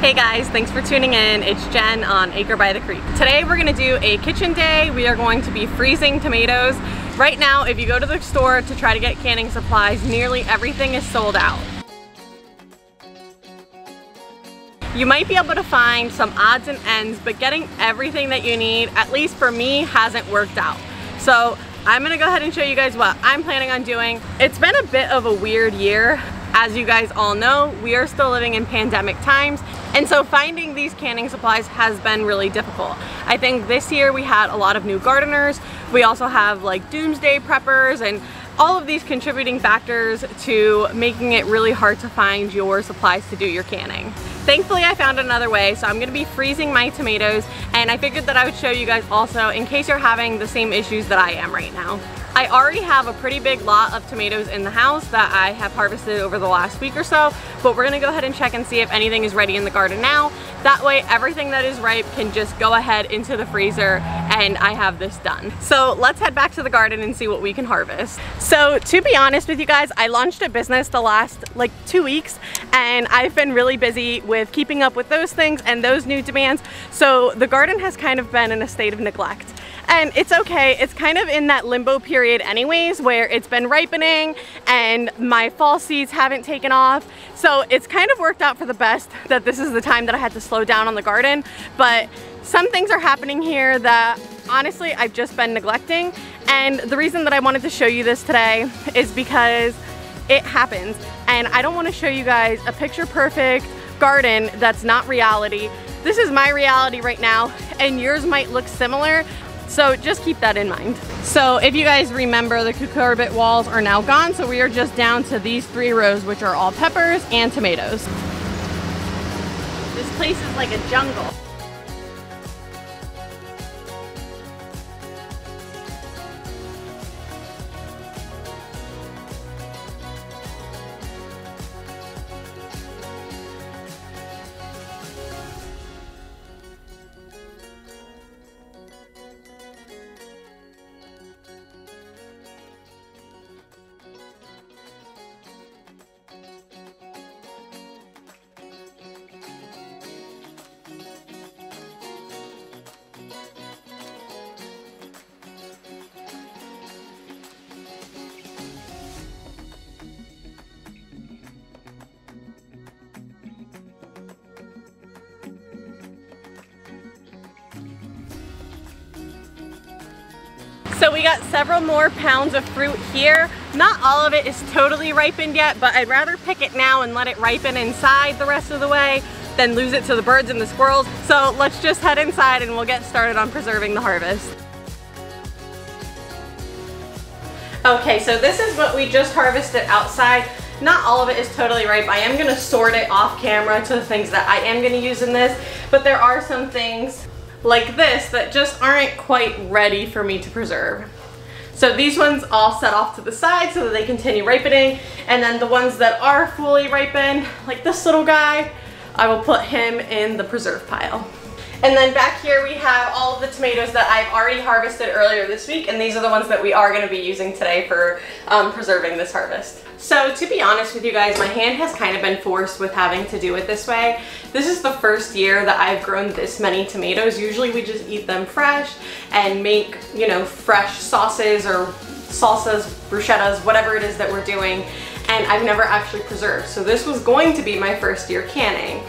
Hey guys, thanks for tuning in. It's Jen on Acre by the Creek. Today we're gonna do a kitchen day. We are going to be freezing tomatoes. Right now, if you go to the store to try to get canning supplies, nearly everything is sold out. You might be able to find some odds and ends, but getting everything that you need, at least for me, hasn't worked out. So I'm gonna go ahead and show you guys what I'm planning on doing. It's been a bit of a weird year. As you guys all know, we are still living in pandemic times, and so finding these canning supplies has been really difficult. I think this year we had a lot of new gardeners. We also have like doomsday preppers and all of these contributing factors to making it really hard to find your supplies to do your canning. Thankfully, I found another way, so I'm gonna be freezing my tomatoes, and I figured that I would show you guys also in case you're having the same issues that I am right now. I already have a pretty big lot of tomatoes in the house that I have harvested over the last week or so, but we're gonna go ahead and check and see if anything is ready in the garden now. That way, everything that is ripe can just go ahead into the freezer and I have this done. So let's head back to the garden and see what we can harvest. So to be honest with you guys, I launched a business the last like 2 weeks, and I've been really busy with keeping up with those things and those new demands. So the garden has kind of been in a state of neglect. And it's okay, it's kind of in that limbo period anyways, where it's been ripening and my fall seeds haven't taken off. So it's kind of worked out for the best that this is the time that I had to slow down on the garden. But some things are happening here that honestly I've just been neglecting. And the reason that I wanted to show you this today is because it happens. And I don't want to show you guys a picture perfect garden that's not reality. This is my reality right now, and yours might look similar. So just keep that in mind. So if you guys remember, the cucurbit walls are now gone, so we are just down to these 3 rows, which are all peppers and tomatoes. This place is like a jungle. So we got several more pounds of fruit here. Not all of it is totally ripened yet, but I'd rather pick it now and let it ripen inside the rest of the way than lose it to the birds and the squirrels. So let's just head inside and we'll get started on preserving the harvest. Okay, so this is what we just harvested outside. Not all of it is totally ripe. I am gonna sort it off camera to the things that I am gonna use in this, but there are some things like this that just aren't quite ready for me to preserve. So these ones all set off to the side so that they continue ripening, and then the ones that are fully ripened, like this little guy, I will put him in the preserve pile. And then back here we have all of the tomatoes that I've already harvested earlier this week, and these are the ones that we are going to be using today for preserving this harvest. So to be honest with you guys, my hand has kind of been forced with having to do it this way. This is the first year that I've grown this many tomatoes. Usually we just eat them fresh and make, you know, fresh sauces or salsas, bruschettas, whatever it is that we're doing, and I've never actually preserved. So this was going to be my first year canning.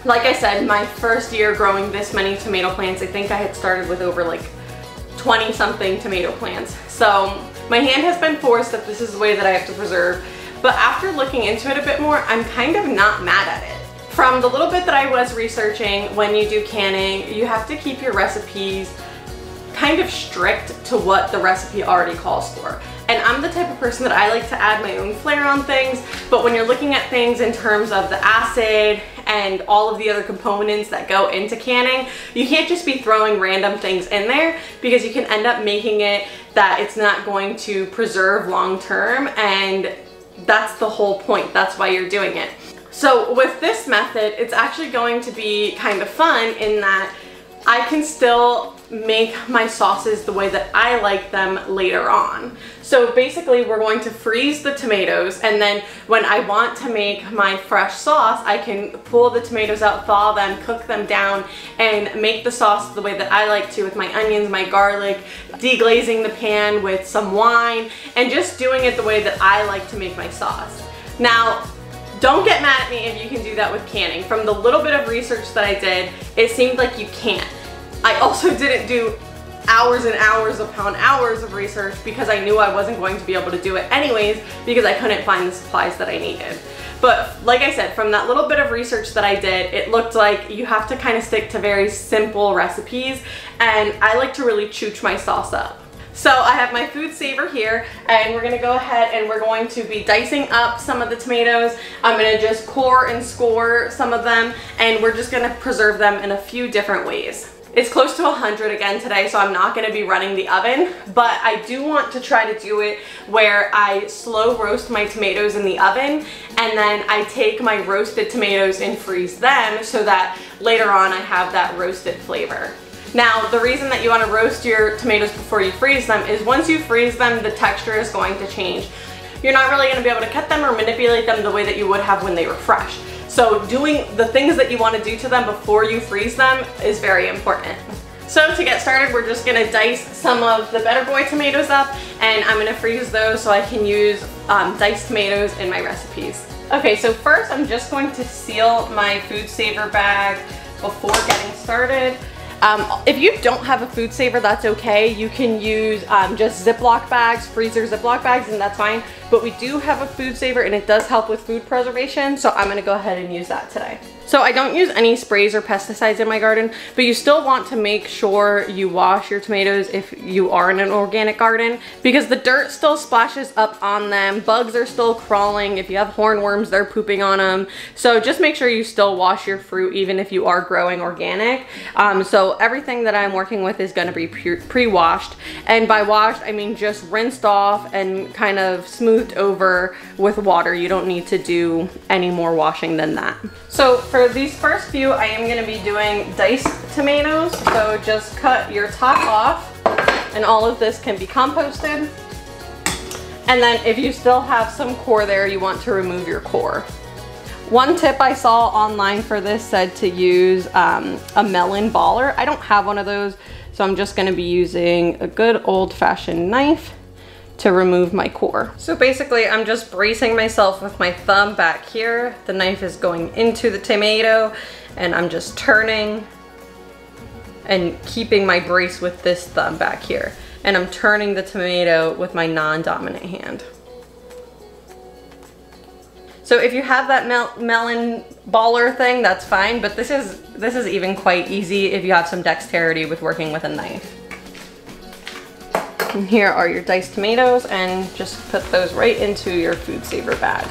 Like I said, my first year growing this many tomato plants, I think I had started with over like 20 something tomato plants. So my hand has been forced that this is the way that I have to preserve, but after looking into it a bit more, I'm kind of not mad at it. From the little bit that I was researching, when you do canning, you have to keep your recipes kind of strict to what the recipe already calls for. And I'm the type of person that I like to add my own flair on things, but when you're looking at things in terms of the acid and all of the other components that go into canning, you can't just be throwing random things in there, because you can end up making it that it's not going to preserve long term, and that's the whole point. That's why you're doing it. So with this method, it's actually going to be kind of fun in that I can still make my sauces the way that I like them later on. So basically we're going to freeze the tomatoes, and then when I want to make my fresh sauce, I can pull the tomatoes out, thaw them, cook them down, and make the sauce the way that I like to, with my onions, my garlic, deglazing the pan with some wine, and just doing it the way that I like to make my sauce. Now, don't get mad at me if you can do that with canning. From the little bit of research that I did, it seemed like you can't. I also didn't do hours and hours upon hours of research because I knew I wasn't going to be able to do it anyways because I couldn't find the supplies that I needed. But like I said, from that little bit of research that I did, it looked like you have to kind of stick to very simple recipes, and I like to really chooch my sauce up. So I have my food saver here, and we're gonna go ahead and we're going to be dicing up some of the tomatoes. I'm gonna just core and score some of them, and we're just gonna preserve them in a few different ways. It's close to 100 again today, so I'm not gonna be running the oven, but I do want to try to do it where I slow roast my tomatoes in the oven, and then I take my roasted tomatoes and freeze them so that later on I have that roasted flavor. Now, the reason that you want to roast your tomatoes before you freeze them is once you freeze them, the texture is going to change. You're not really going to be able to cut them or manipulate them the way that you would have when they were fresh. So doing the things that you want to do to them before you freeze them is very important. So to get started, we're just going to dice some of the Better Boy tomatoes up, and I'm going to freeze those so I can use diced tomatoes in my recipes. Okay, so first I'm just going to seal my food saver bag before getting started. If you don't have a food saver, that's okay. You can use just Ziploc bags, freezer Ziploc bags, and that's fine. But we do have a food saver, and it does help with food preservation, so I'm gonna go ahead and use that today. So I don't use any sprays or pesticides in my garden, but you still want to make sure you wash your tomatoes if you are in an organic garden, because the dirt still splashes up on them, bugs are still crawling, if you have hornworms, they're pooping on them. So just make sure you still wash your fruit even if you are growing organic. So everything that I'm working with is gonna be pre-washed, and by washed I mean just rinsed off and kind of smoothed over with water. You don't need to do any more washing than that. So for these first few, I am going to be doing diced tomatoes. So just cut your top off, and all of this can be composted. And then if you still have some core there, you want to remove your core. One tip I saw online for this said to use a melon baller. I don't have one of those, so I'm just going to be using a good old-fashioned knife to remove my core. So basically I'm just bracing myself with my thumb back here. The knife is going into the tomato, and I'm just turning and keeping my brace with this thumb back here. And I'm turning the tomato with my non-dominant hand. So if you have that melon baller thing, that's fine, but this is even quite easy if you have some dexterity with working with a knife. And here are your diced tomatoes, and just put those right into your food saver bag.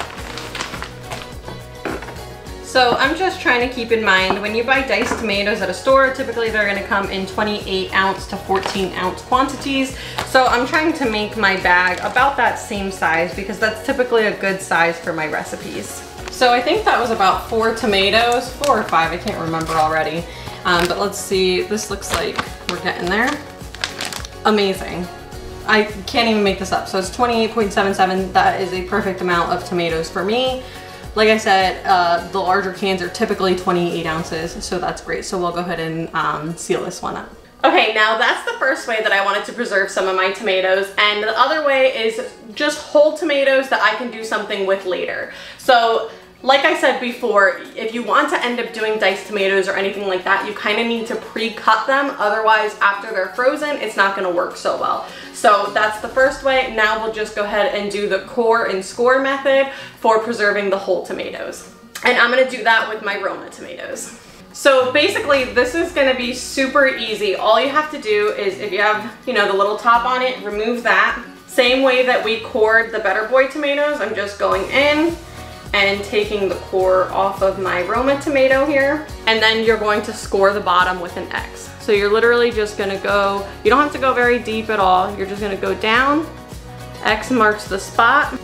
So I'm just trying to keep in mind, when you buy diced tomatoes at a store, typically they're gonna come in 28 ounce to 14 ounce quantities. So I'm trying to make my bag about that same size because that's typically a good size for my recipes. So I think that was about 4 tomatoes, 4 or 5, I can't remember already. But let's see, this looks like we're getting there. Amazing. I can't even make this up. So it's 28.77. That is a perfect amount of tomatoes for me. Like I said, the larger cans are typically 28 ounces, so that's great. So we'll go ahead and seal this one up. Okay, now that's the first way that I wanted to preserve some of my tomatoes, and the other way is just whole tomatoes that I can do something with later. So like I said before, if you want to end up doing diced tomatoes or anything like that, you kind of need to pre-cut them. Otherwise, after they're frozen, it's not going to work so well. So that's the first way. Now we'll just go ahead and do the core and score method for preserving the whole tomatoes. And I'm going to do that with my Roma tomatoes. So basically, this is going to be super easy. All you have to do is, if you have, the little top on it, remove that. Same way that we cored the Better Boy tomatoes, I'm just going in and taking the core off of my Roma tomato here. And then you're going to score the bottom with an X. So you're literally just gonna go, you don't have to go very deep at all. You're just gonna go down, X marks the spot,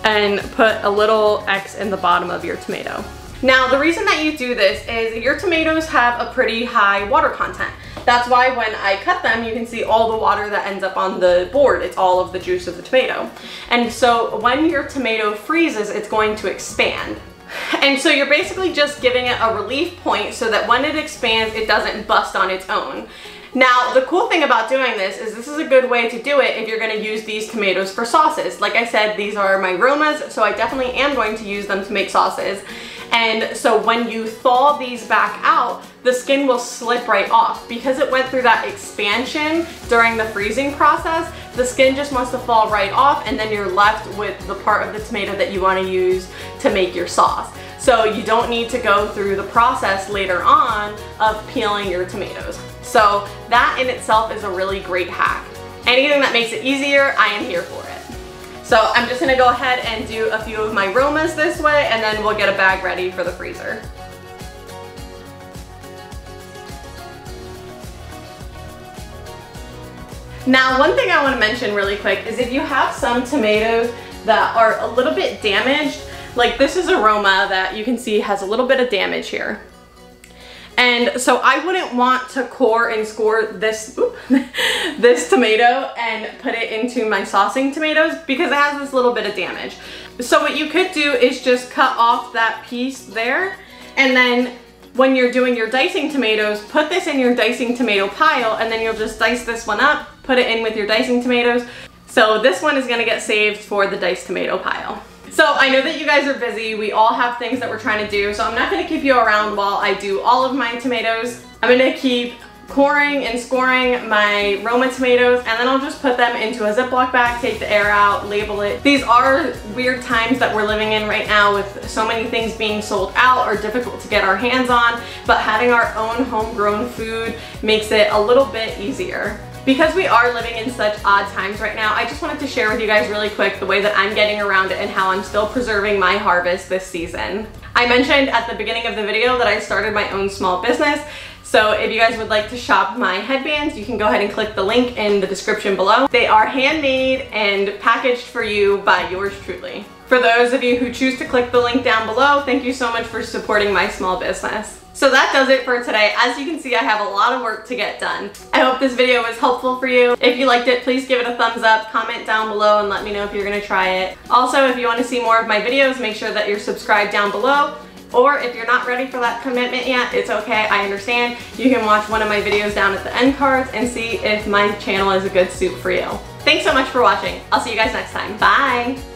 and put a little X in the bottom of your tomato. Now, the reason that you do this is your tomatoes have a pretty high water content. That's why when I cut them, you can see all the water that ends up on the board. It's all of the juice of the tomato. And so when your tomato freezes, it's going to expand. And so you're basically just giving it a relief point so that when it expands, it doesn't bust on its own. Now, the cool thing about doing this is a good way to do it if you're going to use these tomatoes for sauces. Like I said, these are my romas, so I definitely am going to use them to make sauces. And so when you thaw these back out, the skin will slip right off. Because it went through that expansion during the freezing process, the skin just wants to fall right off, and then you're left with the part of the tomato that you want to use to make your sauce. So you don't need to go through the process later on of peeling your tomatoes. So that in itself is a really great hack. Anything that makes it easier, I am here for it. So I'm just gonna go ahead and do a few of my romas this way, and then we'll get a bag ready for the freezer. Now, one thing I want to mention really quick is if you have some tomatoes that are a little bit damaged, like this is a roma that you can see has a little bit of damage here. And so I wouldn't want to core and score this, this tomato and put it into my saucing tomatoes because it has this little bit of damage. So what you could do is just cut off that piece there, and then when you're doing your dicing tomatoes, put this in your dicing tomato pile, and then you'll just dice this one up, put it in with your dicing tomatoes. So this one is gonna get saved for the diced tomato pile. So I know that you guys are busy. We all have things that we're trying to do, so I'm not gonna keep you around while I do all of my tomatoes. I'm gonna keep coring and scoring my Roma tomatoes, and then I'll just put them into a Ziploc bag, take the air out, label it. These are weird times that we're living in right now with so many things being sold out or difficult to get our hands on, but having our own homegrown food makes it a little bit easier. Because we are living in such odd times right now, I just wanted to share with you guys really quick the way that I'm getting around it and how I'm still preserving my harvest this season. I mentioned at the beginning of the video that I started my own small business. So if you guys would like to shop my headbands, you can go ahead and click the link in the description below. They are handmade and packaged for you by yours truly. For those of you who choose to click the link down below, thank you so much for supporting my small business. So that does it for today. As you can see, I have a lot of work to get done. I hope this video was helpful for you. If you liked it, please give it a thumbs up, comment down below, and let me know if you're gonna try it. Also, if you want to see more of my videos, make sure that you're subscribed down below. Or if you're not ready for that commitment yet, it's okay, I understand. You can watch one of my videos down at the end cards and see if my channel is a good suit for you. Thanks so much for watching. I'll see you guys next time. Bye!